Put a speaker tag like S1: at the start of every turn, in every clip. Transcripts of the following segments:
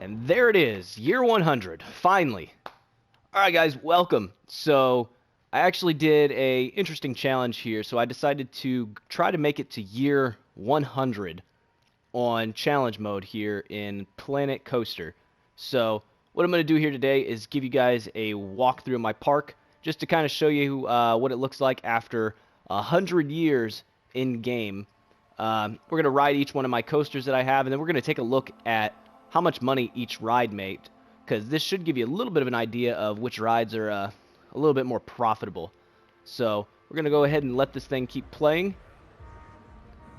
S1: And there it is, year 100, finally. Alright guys, welcome. So, I actually did a interesting challenge here, so I decided to try to make it to year 100 on challenge mode here in Planet Coaster. So, what I'm going to do here today is give you guys a walkthrough of my park, just to kind of show you what it looks like after 100 years in-game. We're going to ride each one of my coasters that I have, and then we're going to take a look at how much money each ride made, because this should give you a little bit of an idea of which rides are a little bit more profitable. So we're going to go ahead and let this thing keep playing.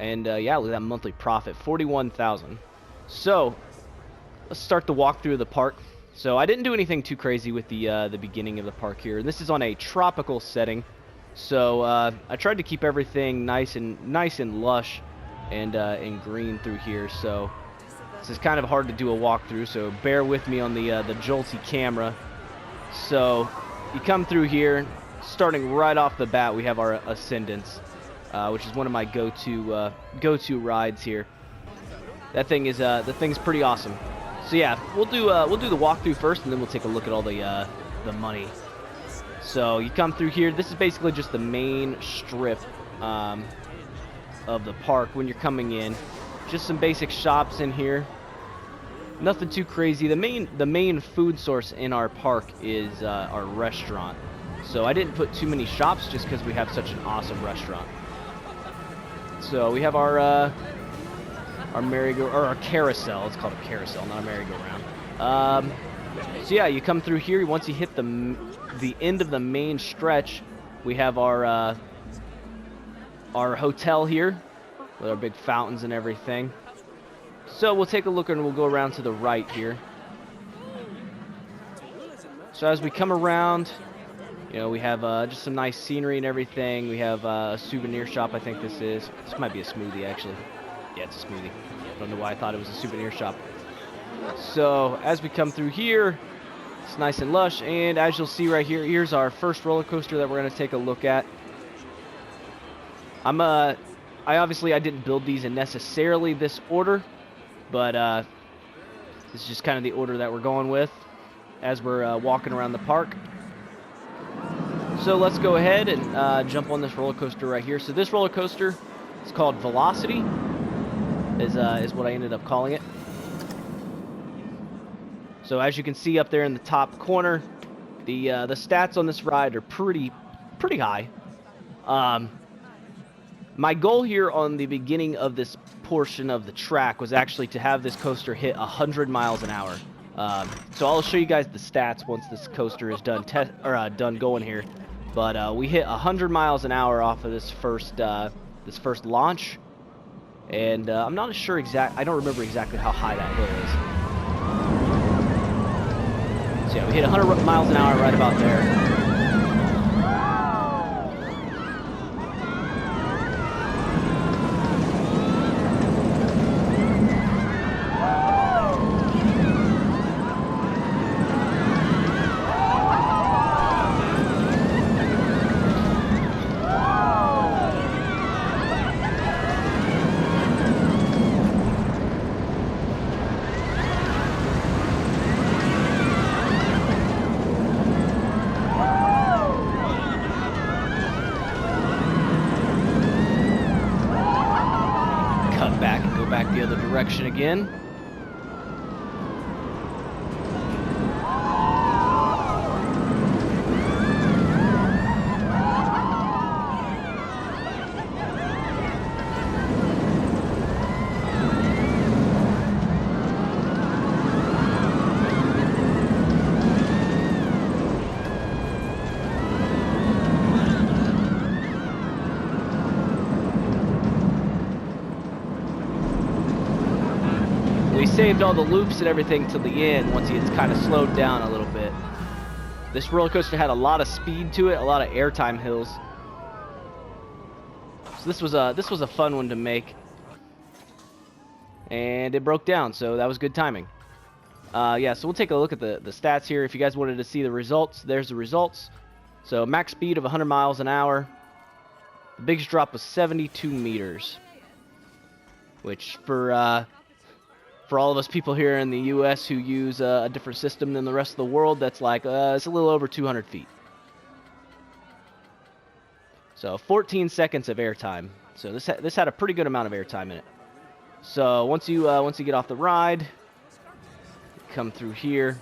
S1: And yeah, look at that monthly profit, 41,000. So let's start the walkthrough of the park. So I didn't do anything too crazy with the beginning of the park here. This is on a tropical setting, so I tried to keep everything nice and lush and green through here. So this is kind of hard to do a walkthrough, so bear with me on the jolty camera. So you come through here, starting right off the bat, we have our Ascendance, which is one of my go-to rides here. That thing is the thing's pretty awesome. So yeah, we'll do the walkthrough first, and then we'll take a look at all the money. So you come through here. This is basically just the main strip of the park when you're coming in. Just some basic shops in here. Nothing too crazy. The main food source in our park is our restaurant. So I didn't put too many shops just because we have such an awesome restaurant. So we have our our carousel. It's called a carousel, not a merry-go-round. So yeah, you come through here. Once you hit the end of the main stretch, we have our hotel here with our big fountains and everything. So we'll take a look and we'll go around to the right here. So as we come around, you know, we have just some nice scenery and everything. We have a souvenir shop, I think this is. This might be a smoothie, actually. Yeah, it's a smoothie. I don't know why I thought it was a souvenir shop. So as we come through here, it's nice and lush. And as you'll see right here, here's our first roller coaster that we're going to take a look at. I didn't build these in necessarily this order, but this is just kind of the order that we're going with as we're walking around the park. So let's go ahead and jump on this roller coaster right here. So this roller coaster is called Velocity, is what I ended up calling it. So as you can see up there in the top corner, the stats on this ride are pretty high. My goal here on the beginning of this portion of the track was actually to have this coaster hit 100 miles an hour. So I'll show you guys the stats once this coaster is done going here. But we hit 100 miles an hour off of this first launch, and I'm not sure I don't remember exactly how high that hill is. So yeah, we hit 100 miles an hour right about there. Back the other direction again. We saved all the loops and everything till the end once it's kind of slowed down a little bit. This roller coaster had a lot of speed to it, a lot of airtime hills. So this was a fun one to make, and it broke down, so that was good timing. Yeah, so we'll take a look at the stats here. If you guys wanted to see the results, there's the results. So max speed of 100 miles an hour. The biggest drop was 72 meters, which for For all of us people here in the U.S. who use a different system than the rest of the world, that's like it's a little over 200 feet. So 14 seconds of airtime. So this had a pretty good amount of airtime in it. So once you get off the ride, come through here.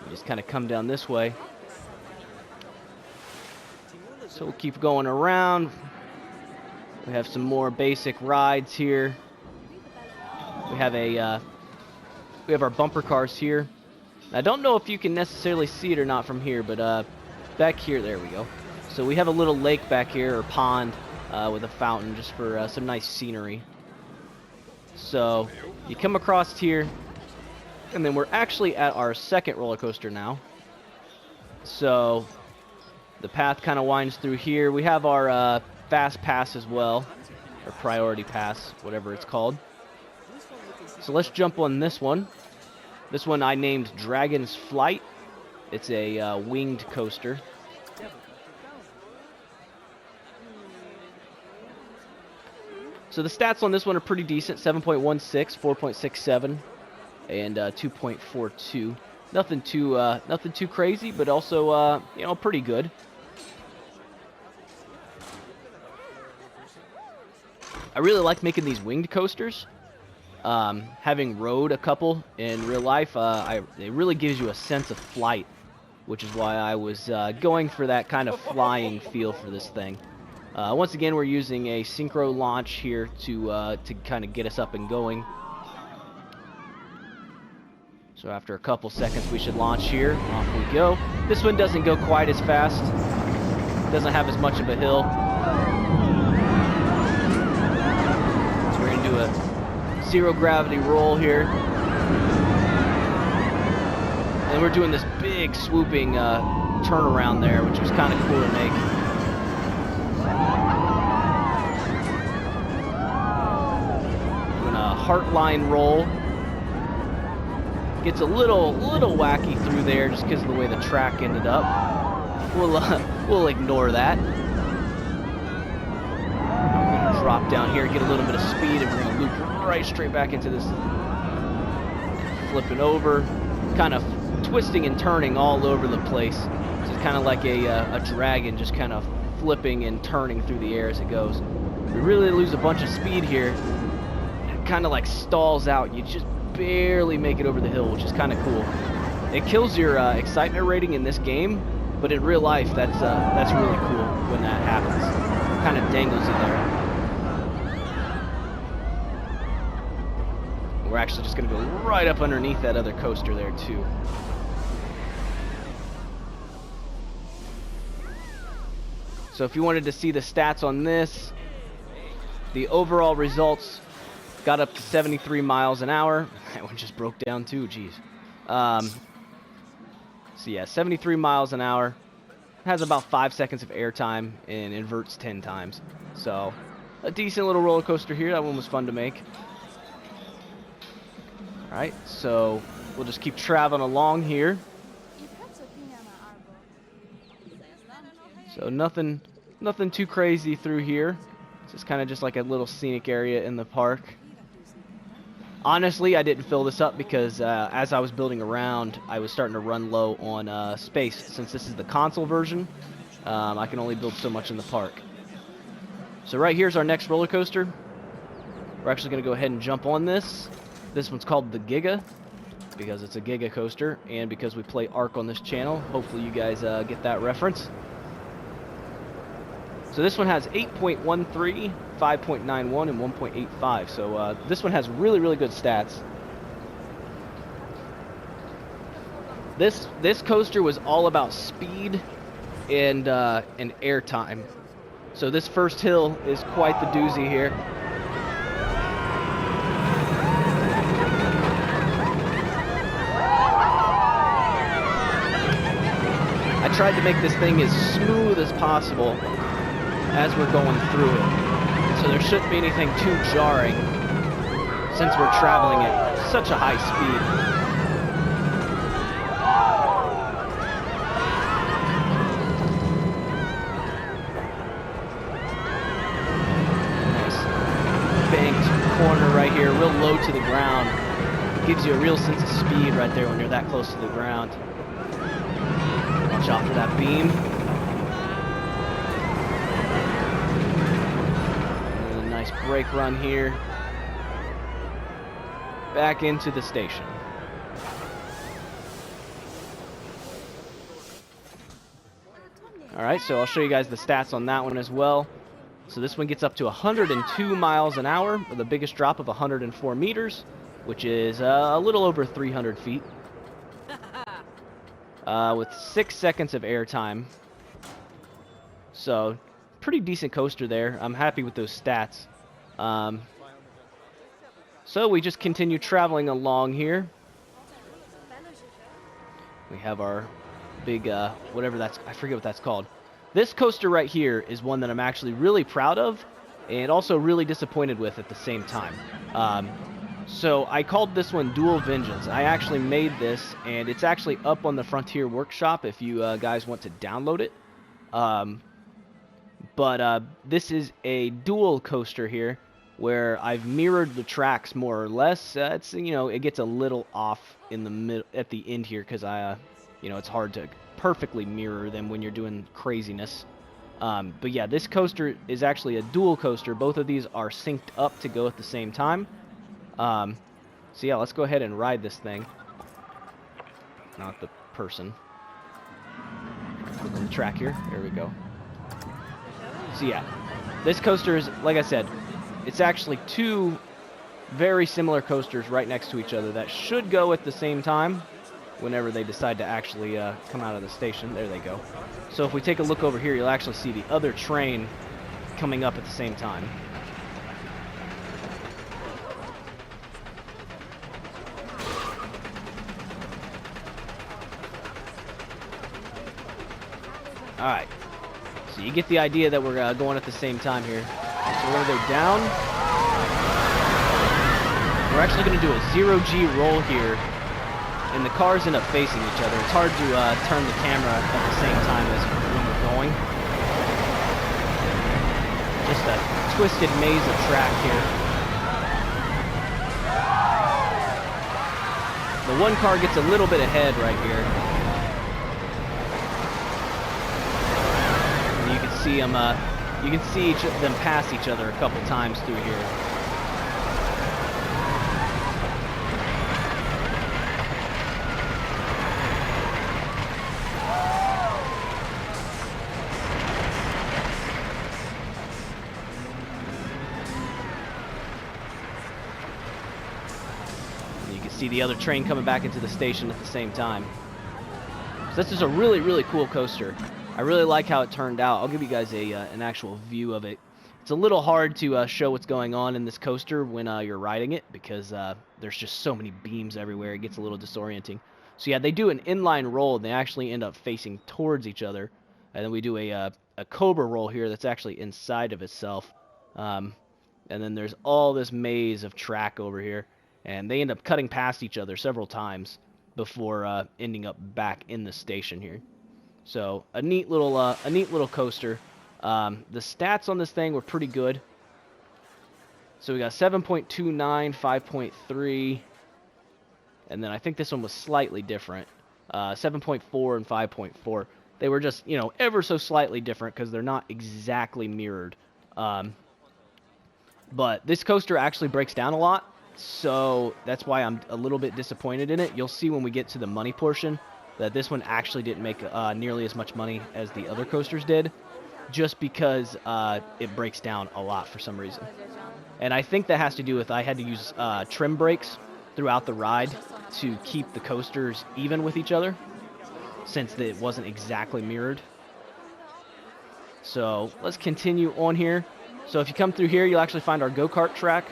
S1: You just kind of come down this way. So we'll keep going around. We have some more basic rides here. We have our bumper cars here. I don't know if you can necessarily see it or not from here, but back here, there we go. So we have a little lake back here, or pond, with a fountain, just for some nice scenery. So you come across here, and then we're actually at our second roller coaster now. So the path kind of winds through here. We have our fast pass as well, or priority pass, whatever it's called. So let's jump on this one. This one I named Dragon's Flight. It's a winged coaster. So the stats on this one are pretty decent: 7.16, 4.67, and 2.42. Nothing too crazy, but also pretty good. I really like making these winged coasters. Having rode a couple in real life, it really gives you a sense of flight, which is why I was going for that kind of flying feel for this thing. Once again, we're using a synchro launch here to kind of get us up and going. So after a couple seconds, we should launch here. Off we go. This one doesn't go quite as fast. Doesn't have as much of a hill. So we're going to do a zero gravity roll here. And we're doing this big swooping turnaround there, which was kind of cool to make. Doing a heartline roll. Gets a little wacky through there just because of the way the track ended up. We'll ignore that. I'm gonna drop down here, get a little bit of speed, and we're gonna loop right straight back into this. Flipping over, kind of twisting and turning all over the place. So it's kind of like a dragon, just kind of flipping and turning through the air as it goes. We really lose a bunch of speed here. It kind of like stalls out. You just barely make it over the hill, which is kind of cool. It kills your excitement rating in this game, but in real life, that's really cool when that happens. Kind of dangles you there. We're actually just going to go right up underneath that other coaster there, too. So if you wanted to see the stats on this, the overall results got up to 73 miles an hour. That one just broke down, too. Jeez. So yeah, 73 miles an hour. Has about 5 seconds of airtime and inverts 10 times. So a decent little roller coaster here. That one was fun to make. Alright, so we'll just keep traveling along here. So nothing too crazy through here. It's just kind of just like a little scenic area in the park. Honestly, I didn't fill this up because as I was building around, I was starting to run low on space. Since this is the console version, I can only build so much in the park. So right here's our next roller coaster. We're actually going to go ahead and jump on this. This one's called the Giga because it's a Giga coaster, and because we play Ark on this channel. Hopefully you guys get that reference. So this one has 8.13, 5.91, and 1.85. So this one has really, really good stats. This coaster was all about speed and air time. So this first hill is quite the doozy here. I tried to make this thing as smooth as possible as we're going through it. So there shouldn't be anything too jarring since we're traveling at such a high speed. Nice banked corner right here. here, real low to the ground. Gives you a real sense of speed right there when you're that close to the ground. Watch out for that beam. And a nice brake run here. Back into the station. Alright, so I'll show you guys the stats on that one as well. So this one gets up to 102 miles an hour with a biggest drop of 104 meters, which is a little over 300 feet. With 6 seconds of airtime. So, pretty decent coaster there. I'm happy with those stats. So we just continue traveling along here. We have our big, whatever that's, I forget what that's called. This coaster right here is one that I'm actually really proud of and also really disappointed with at the same time. So I called this one Dual Vengeance. I actually made this, and it's actually up on the Frontier Workshop if you guys want to download it. But this is a dual coaster here, where I've mirrored the tracks more or less. It's, you know, it gets a little off in the middle at the end here because you know, it's hard to perfectly mirror them when you're doing craziness. But yeah, this coaster is actually a dual coaster. Both of these are synced up to go at the same time. So yeah, let's go ahead and ride this thing. Not the person. Click on the track here. There we go. So yeah, this coaster is, like I said, it's actually two very similar coasters right next to each other that should go at the same time whenever they decide to actually come out of the station. There they go. So if we take a look over here, you'll actually see the other train coming up at the same time. Alright, so you get the idea that we're going at the same time here. So we're going to go down. We're actually going to do a 0G roll here, and the cars end up facing each other. It's hard to turn the camera at the same time as when we're going. Just a twisted maze of track here. The one car gets a little bit ahead right here. You can see them. You can see them pass each other a couple times through here. And you can see the other train coming back into the station at the same time. So this is a really, really cool coaster. I really like how it turned out. I'll give you guys an actual view of it. It's a little hard to show what's going on in this coaster when you're riding it because there's just so many beams everywhere. It gets a little disorienting. So yeah, they do an inline roll, and they actually end up facing towards each other. And then we do a cobra roll here that's actually inside of itself. And then there's all this maze of track over here. And they end up cutting past each other several times before ending up back in the station here. So a neat little coaster. The stats on this thing were pretty good. So we got 7.29, 5.3, and then I think this one was slightly different. 7.4 and 5.4. They were just, you know, ever so slightly different because they're not exactly mirrored. But this coaster actually breaks down a lot, so that's why I'm a little bit disappointed in it. You'll see when we get to the money portion that this one actually didn't make nearly as much money as the other coasters did, just because it breaks down a lot for some reason. And I think that has to do with I had to use trim brakes throughout the ride to keep the coasters even with each other, since it wasn't exactly mirrored. So let's continue on here. So if you come through here, you'll actually find our go-kart track.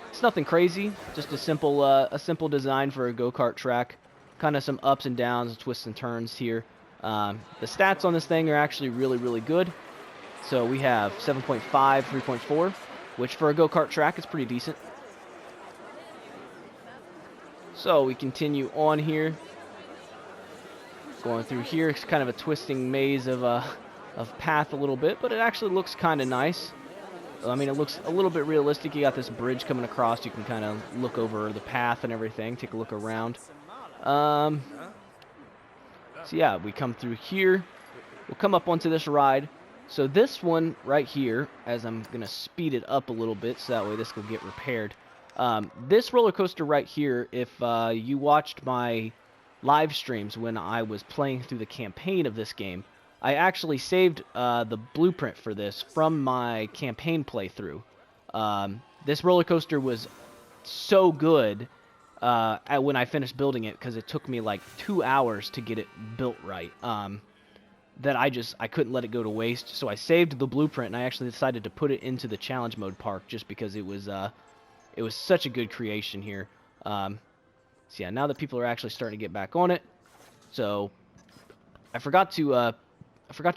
S1: It's nothing crazy, just a simple design for a go-kart track. Kind of some ups and downs, twists and turns here. The stats on this thing are actually really, really good. So we have 7.5, 3.4, which for a go-kart track is pretty decent. So we continue on here. Going through here, it's kind of a twisting maze of path a little bit, but it actually looks kind of nice. I mean, it looks a little bit realistic. You got this bridge coming across. You can kind of look over the path and everything, take a look around. So yeah, we come through here. We'll come up onto this ride. So this one right here, as I'm going to speed it up a little bit so that way this will get repaired. This roller coaster right here, if you watched my live streams when I was playing through the campaign of this game, I actually saved the blueprint for this from my campaign playthrough. This roller coaster was so good when I finished building it, because it took me like 2 hours to get it built right, that I couldn't let it go to waste. So I saved the blueprint, and I actually decided to put it into the challenge mode park just because it was such a good creation here. So yeah, now that people are actually starting to get back on it. So I forgot to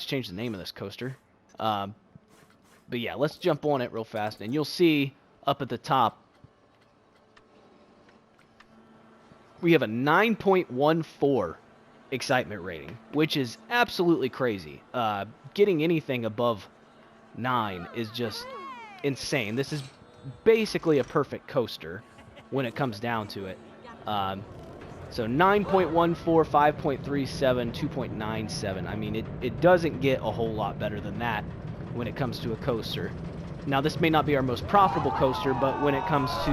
S1: change the name of this coaster. But yeah, let's jump on it real fast, and you'll see up at the top we have a 9.14 excitement rating, which is absolutely crazy. Getting anything above 9 is just insane. This is basically a perfect coaster when it comes down to it. So 9.14, 5.37, 2.97. I mean, it doesn't get a whole lot better than that when it comes to a coaster. Now, this may not be our most profitable coaster, but when it comes to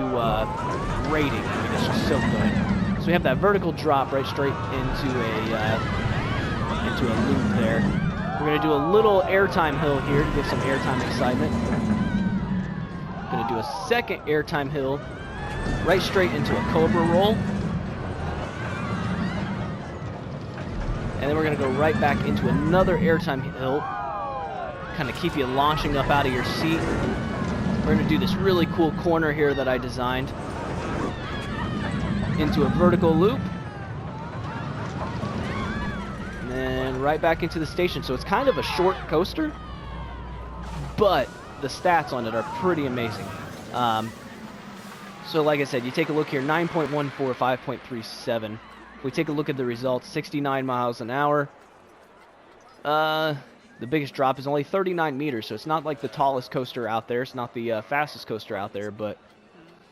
S1: rating, I mean, it's just so good. So we have that vertical drop right straight into a loop there. We're going to do a little airtime hill here to get some airtime excitement. Going to do a second airtime hill right straight into a cobra roll. And then we're going to go right back into another airtime hill. Kind of keep you launching up out of your seat. We're going to do this really cool corner here that I designed into a vertical loop. And then right back into the station. So it's kind of a short coaster, but the stats on it are pretty amazing. So like I said, you take a look here, 9.14, 5.37. We take a look at the results, 69 miles an hour. The biggest drop is only 39 meters, so it's not like the tallest coaster out there. It's not the fastest coaster out there, but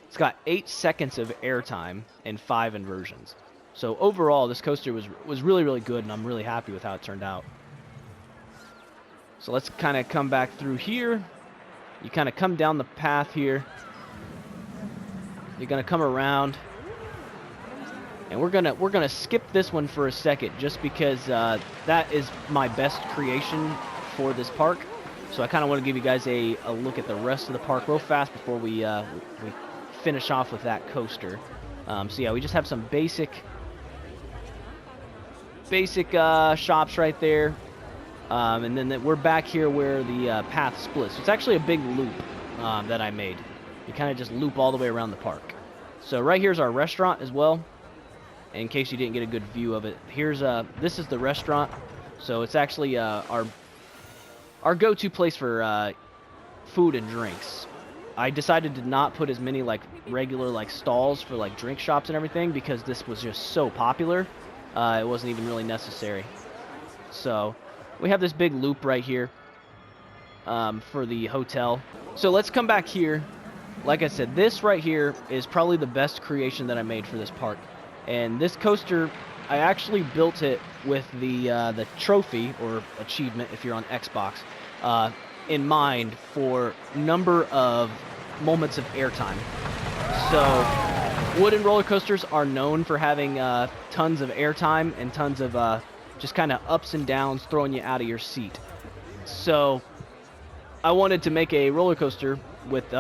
S1: it's got 8 seconds of airtime and 5 inversions. So overall, this coaster was really, really good, and I'm really happy with how it turned out. So let's kind of come back through here. You kind of come down the path here. You're gonna come around. And we're gonna skip this one for a second, just because that is my best creation for this park. So I kind of want to give you guys a look at the rest of the park real fast before we finish off with that coaster. So yeah, we just have some basic shops right there, and then we're back here where the path splits. So it's actually a big loop that I made. You kind of just loop all the way around the park. So right here's our restaurant as well. In case you didn't get a good view of it, this is the restaurant. So it's actually our go-to place for food and drinks. I decided to not put as many like regular like stalls for like drink shops and everything, because this was just so popular. It wasn't even really necessary. So we have this big loop right here for the hotel. So let's come back here. Like I said, this right here is probably the best creation that I made for this park. And this coaster, I actually built it with the trophy, or achievement if you're on Xbox, in mind for number of moments of airtime. So wooden roller coasters are known for having tons of airtime and tons of just kind of ups and downs, throwing you out of your seat. So I wanted to make a roller coaster with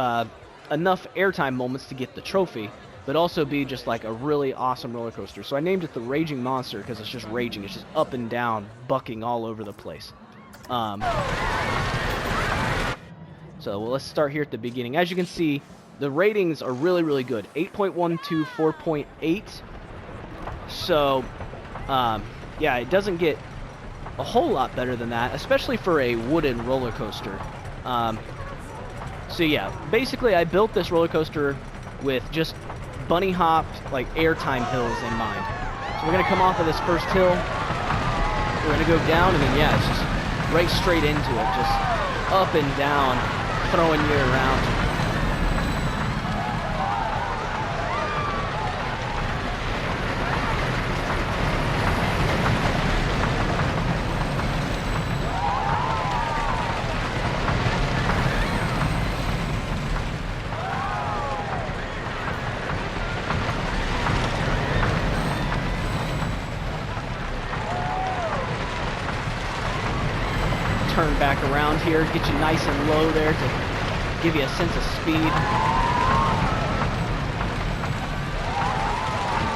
S1: enough airtime moments to get the trophy, but also be just like a really awesome roller coaster. So I named it the Raging Monster, because it's just raging. It's just up and down, bucking all over the place. So let's start here at the beginning. As you can see, the ratings are really, really good. 8.12, 4.8. So, yeah, it doesn't get a whole lot better than that, especially for a wooden roller coaster. So yeah, basically I built this roller coaster with just bunny hopped, like airtime hills in mind. So we're gonna come off of this first hill, we're gonna go down, and then yeah, it's just right straight into it, just up and down, throwing you around. Turn back around here, get you nice and low there to give you a sense of speed.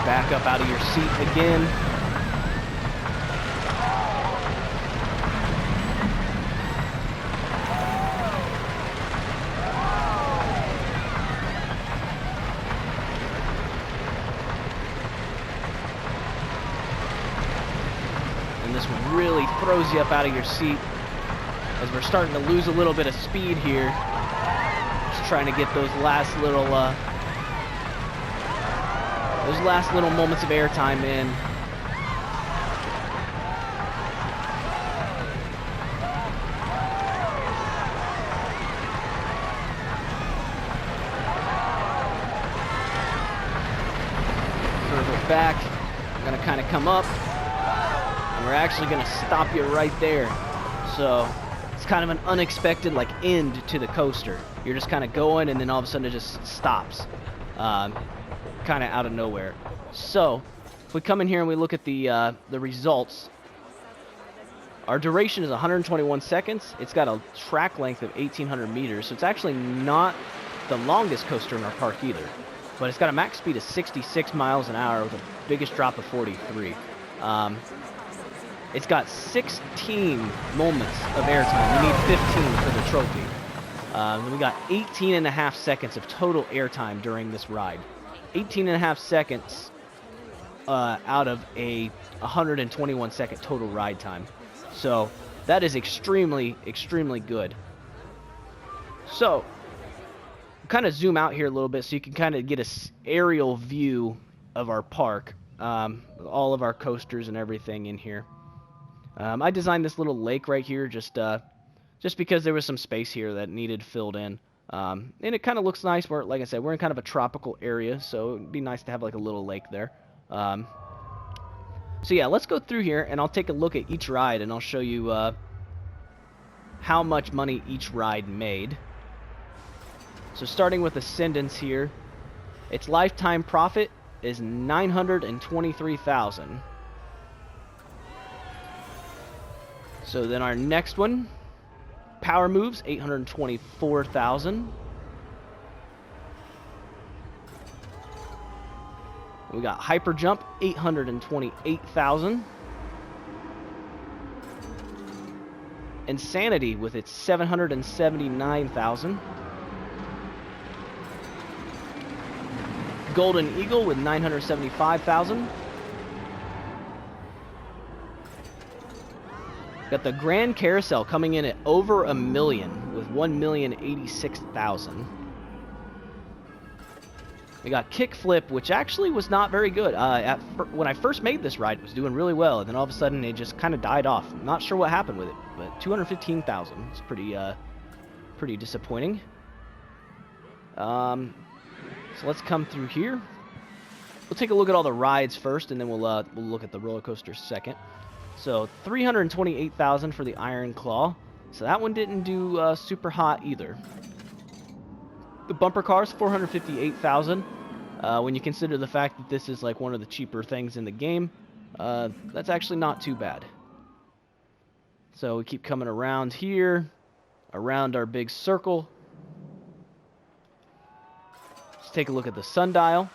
S1: Back up out of your seat again. And this one really throws you up out of your seat, as we're starting to lose a little bit of speed here. Just trying to get those last little moments of airtime in. Curve it back. I'm gonna kind of come up, and we're actually gonna stop you right there. So it's kind of an unexpected like end to the coaster. You're just kind of going, and then all of a sudden it just stops, kind of out of nowhere. So if we come in here and we look at the results, our duration is 121 seconds. It's got a track length of 1,800 meters, so it's actually not the longest coaster in our park either. But it's got a max speed of 66 miles an hour with a biggest drop of 43. It's got 16 moments of airtime. We need 15 for the trophy. And we got 18 and a half seconds of total airtime during this ride. 18 and a half seconds out of a 121 second total ride time. So that is extremely, extremely good. So kind of zoom out here a little bit so you can kind of get an aerial view of our park. All of our coasters and everything in here. I designed this little lake right here just because there was some space here that needed filled in. And it kind of looks nice. Like I said, we're in kind of a tropical area, so it'd be nice to have like a little lake there. So yeah, let's go through here, and I'll take a look at each ride, and I'll show you how much money each ride made. So starting with Ascendance here, its lifetime profit is $923,000. So then our next one, Power Moves, $824,000. We got Hyper Jump, $828,000. Insanity with its $779,000. Golden Eagle with $975,000. Got the Grand Carousel coming in at over $1 million with $1,086,000. We got Kickflip, which actually was not very good. When I first made this ride, it was doing really well, and then all of a sudden it just kind of died off. I'm not sure what happened with it, but $215,000. It's pretty disappointing. So let's come through here. We'll take a look at all the rides first, and then we'll look at the roller coaster second. So $328,000 for the Iron Claw. So that one didn't do super hot either. The bumper cars, $458,000. When you consider the fact that this is like one of the cheaper things in the game, that's actually not too bad. So we keep coming around here, around our big circle. Let's take a look at the sundial.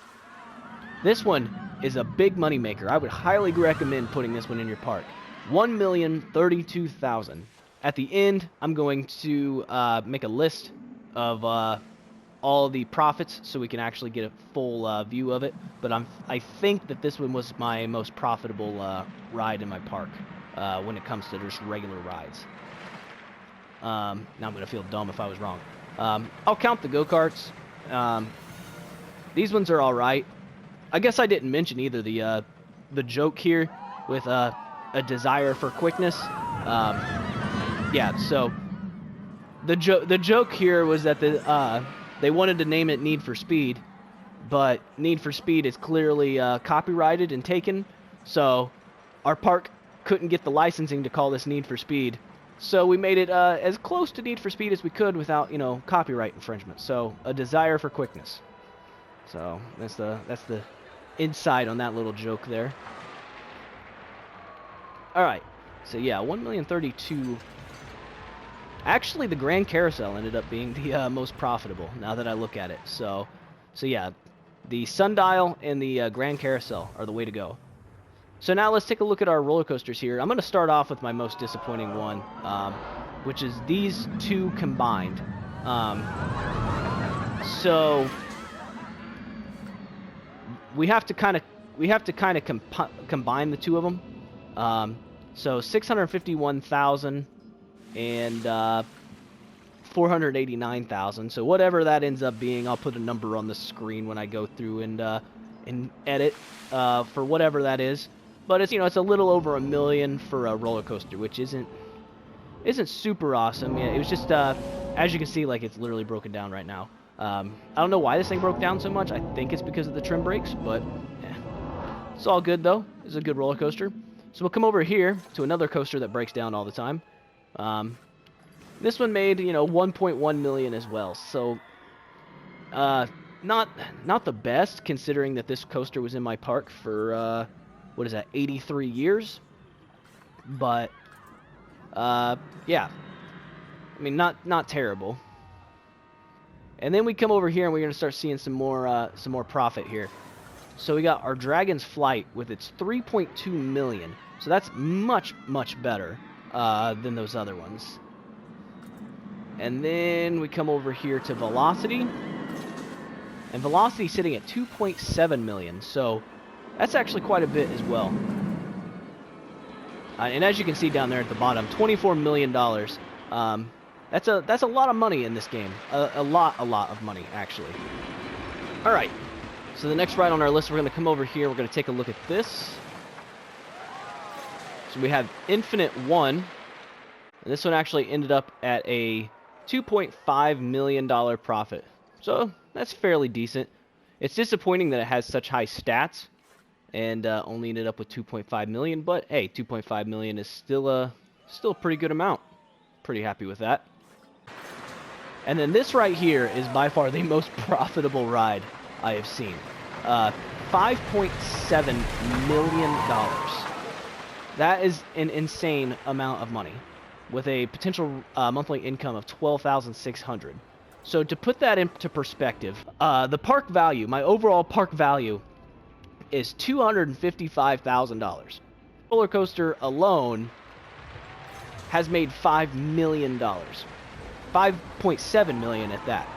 S1: This one is a big money maker. I would highly recommend putting this one in your park. $1,032,000. At the end, I'm going to make a list of all the profits so we can actually get a full view of it. But I think that this one was my most profitable ride in my park when it comes to just regular rides. Now I'm going to feel dumb if I was wrong. I'll count the go-karts. These ones are all right. I guess I didn't mention either the joke here with a desire for quickness. Yeah, so The joke here was that they wanted to name it Need for Speed, but Need for Speed is clearly copyrighted and taken, so our park couldn't get the licensing to call this Need for Speed. So we made it as close to Need for Speed as we could without, copyright infringement. So a desire for quickness. So that's the insight on that little joke there. All right. So yeah, 1,032,000. Actually, the Grand Carousel ended up being the most profitable. Now that I look at it, so yeah, the Sundial and the Grand Carousel are the way to go. So now let's take a look at our roller coasters here. I'm going to start off with my most disappointing one, which is these two combined. So we have to kind of combine the two of them. So 651,000 and 489,000. So whatever that ends up being, I'll put a number on the screen when I go through and edit for whatever that is. But it's it's a little over $1 million for a roller coaster, which isn't super awesome. Yeah, it was just as you can see, like, it's literally broken down right now. I don't know why this thing broke down so much. I think it's because of the trim brakes, but it's all good though. It's a good roller coaster. So we'll come over here to another coaster that breaks down all the time. This one made 1.1 million as well. So not the best, considering that this coaster was in my park for what is that, 83 years? But yeah, I mean, not terrible. And then we come over here and we're gonna start seeing some more profit here. So we got our Dragon's Flight with its 3.2 million. So that's much better than those other ones. And then we come over here to Velocity. And Velocity sitting at 2.7 million. So that's actually quite a bit as well. And as you can see down there at the bottom, $24 million. That's a lot of money in this game. A lot of money, actually. All right. So the next ride on our list, we're going to come over here. We're going to take a look at this. So we have Infinite One. And this one actually ended up at a $2.5 million profit. So that's fairly decent. It's disappointing that it has such high stats and only ended up with 2.5 million. But hey, 2.5 million is still a pretty good amount. Pretty happy with that. And then this right here is by far the most profitable ride I have seen. $5.7 million. That is an insane amount of money, with a potential monthly income of $12,600. So to put that into perspective, the park value, my overall park value, is $255,000. Roller coaster alone has made $5 million. 5.7 million at that.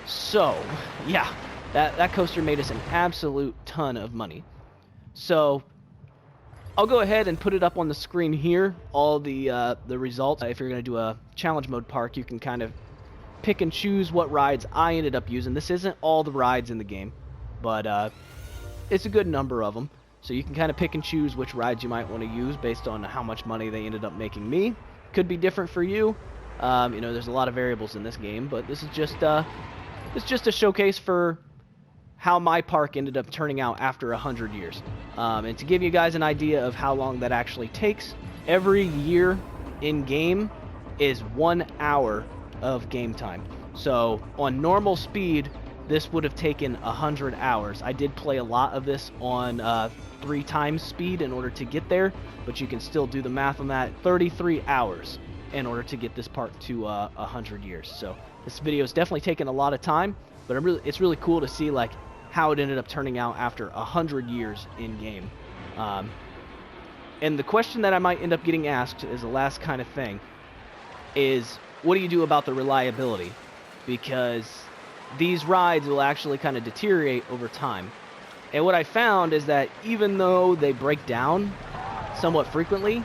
S1: So, yeah, that coaster made us an absolute ton of money. So, I'll go ahead and put it up on the screen here, all the results. If you're going to do a challenge mode park, you can kind of pick and choose what rides I ended up using. This isn't all the rides in the game, but it's a good number of them. So you can kind of pick and choose which rides you might want to use based on how much money they ended up making me. Could be different for you. There's a lot of variables in this game, but this is just it's just a showcase for how my park ended up turning out after 100 years. And to give you guys an idea of how long that actually takes, every year in game is 1 hour of game time. So on normal speed, this would have taken 100 hours. I did play a lot of this on 3 times speed in order to get there, but you can still do the math on that. 33 hours in order to get this park to 100 years. So this video has definitely taken a lot of time, but it's really cool to see like how it ended up turning out after 100 years in game. And the question that I might end up getting asked as the last kind of thing is, what do you do about the reliability? Because these rides will actually kind of deteriorate over time. And what I found is that even though they break down somewhat frequently,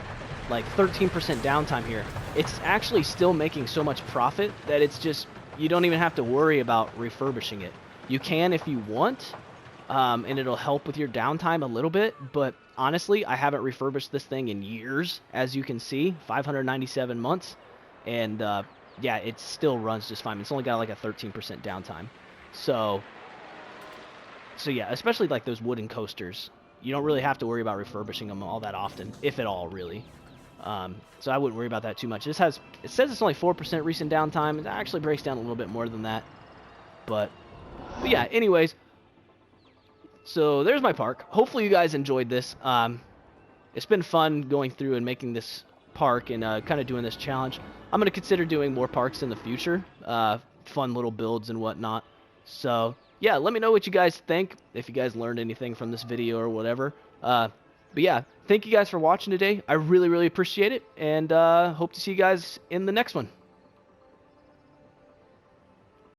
S1: like 13% downtime here, it's actually still making so much profit that it's just, you don't even have to worry about refurbishing it. You can if you want, and it'll help with your downtime a little bit, but honestly, I haven't refurbished this thing in years, as you can see, 597 months, and yeah, it still runs just fine. It's only got like a 13% downtime. So yeah, especially like those wooden coasters, you don't really have to worry about refurbishing them all that often, if at all, really. So I wouldn't worry about that too much. It says it's only 4% recent downtime. It actually breaks down a little bit more than that. But yeah, anyways, so there's my park. Hopefully you guys enjoyed this. It's been fun going through and making this park and kind of doing this challenge. I'm going to consider doing more parks in the future. Fun little builds and whatnot. So yeah, let me know what you guys think, if you guys learned anything from this video or whatever. But yeah, thank you guys for watching today. I really, really appreciate it, and hope to see you guys in the next one.